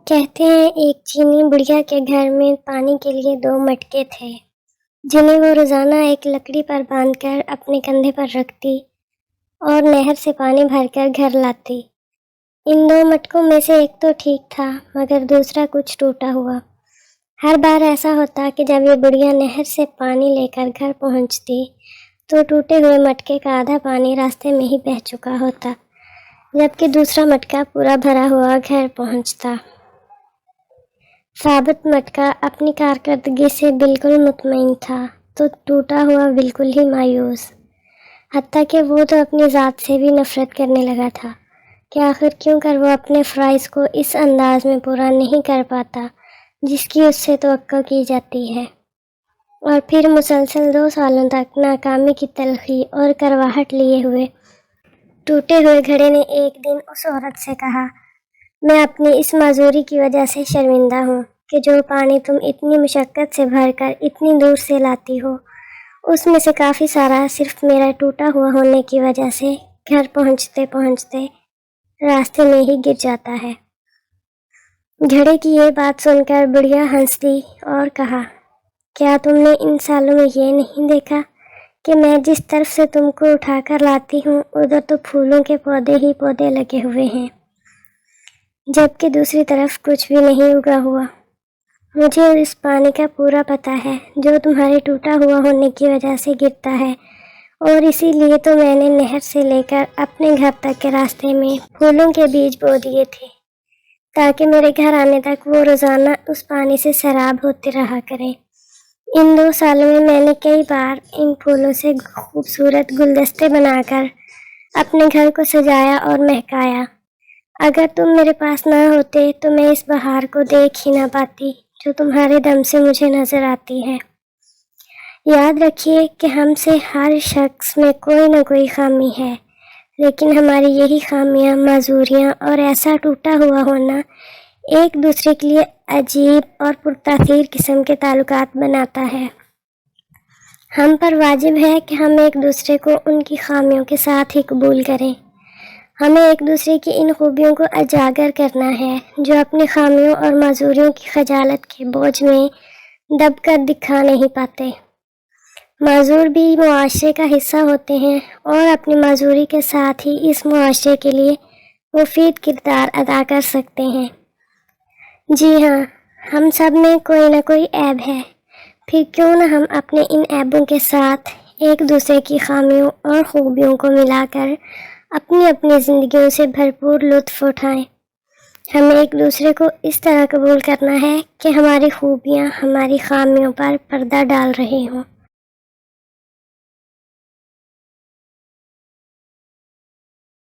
کہتے ہیں ایک چینی بڑھیا کے گھر میں پانی کے لیے 2 مٹکے تھے جنہیں وہ روزانہ ایک لکڑی پر باندھ کر اپنے کندھے پر رکھتی اور نہر سے پانی بھر کر گھر لاتی۔ ان 2 مٹکوں میں سے ایک تو ٹھیک تھا مگر دوسرا کچھ ٹوٹا ہوا۔ ہر بار ایسا ہوتا کہ جب یہ بڑھیا نہر سے پانی لے کر گھر پہنچتی تو ٹوٹے ہوئے مٹکے کا آدھا پانی راستے میں ہی بہہ چکا ہوتا، جبکہ دوسرا مٹکا پورا بھرا ہوا گھر پہنچتا۔ ثابت مٹکا اپنی کارکردگی سے بالکل مطمئن تھا تو ٹوٹا ہوا بالکل ہی مایوس، حتیٰ کہ وہ تو اپنی ذات سے بھی نفرت کرنے لگا تھا کہ آخر کیوں کر وہ اپنے فرائض کو اس انداز میں پورا نہیں کر پاتا جس کی اس سے توقع کی جاتی ہے۔ اور پھر مسلسل 2 سالوں تک ناکامی کی تلخی اور کرواہٹ لیے ہوئے ٹوٹے ہوئے گھڑے نے ایک دن اس عورت سے کہا، میں اپنی اس معذوری کی وجہ سے شرمندہ ہوں کہ جو پانی تم اتنی مشقت سے بھر کر اتنی دور سے لاتی ہو اس میں سے کافی سارا صرف میرا ٹوٹا ہوا ہونے کی وجہ سے گھر پہنچتے پہنچتے راستے میں ہی گر جاتا ہے۔ گھڑے کی یہ بات سن کر بڑھیا ہنس دی اور کہا، کیا تم نے ان سالوں میں یہ نہیں دیکھا کہ میں جس طرف سے تم کو اٹھا کر لاتی ہوں ادھر تو پھولوں کے پودے ہی پودے لگے ہوئے ہیں، جبکہ دوسری طرف کچھ بھی نہیں اگا ہوا۔ مجھے اس پانی کا پورا پتہ ہے جو تمہارے ٹوٹا ہوا ہونے کی وجہ سے گرتا ہے، اور اسی لیے تو میں نے نہر سے لے کر اپنے گھر تک کے راستے میں پھولوں کے بیج بو دیے تھے تاکہ میرے گھر آنے تک وہ روزانہ اس پانی سے سیراب ہوتے رہا کریں۔ ان 2 سالوں میں میں نے کئی بار ان پھولوں سے خوبصورت گلدستے بنا کر اپنے گھر کو سجایا اور مہکایا۔ اگر تم میرے پاس نہ ہوتے تو میں اس بہار کو دیکھ ہی نہ پاتی جو تمہارے دم سے مجھے نظر آتی ہے۔ یاد رکھیے کہ ہم سے ہر شخص میں کوئی نہ کوئی خامی ہے، لیکن ہماری یہی خامیاں، معذوریاں اور ایسا ٹوٹا ہوا ہونا ایک دوسرے کے لیے عجیب اور پرتاثیر قسم کے تعلقات بناتا ہے۔ ہم پر واجب ہے کہ ہم ایک دوسرے کو ان کی خامیوں کے ساتھ ہی قبول کریں۔ ہمیں ایک دوسرے کی ان خوبیوں کو اجاگر کرنا ہے جو اپنی خامیوں اور معذوریوں کی خجالت کے بوجھ میں دب کر دکھا نہیں پاتے۔ معذور بھی معاشرے کا حصہ ہوتے ہیں اور اپنی معذوری کے ساتھ ہی اس معاشرے کے لیے مفید کردار ادا کر سکتے ہیں۔ جی ہاں، ہم سب میں کوئی نہ کوئی عیب ہے، پھر کیوں نہ ہم اپنے ان عیبوں کے ساتھ ایک دوسرے کی خامیوں اور خوبیوں کو ملا کر اپنی اپنی زندگیوں سے بھرپور لطف اٹھائیں۔ ہمیں ایک دوسرے کو اس طرح قبول کرنا ہے کہ ہماری خوبیاں ہماری خامیوں پر پردہ ڈال رہی ہوں۔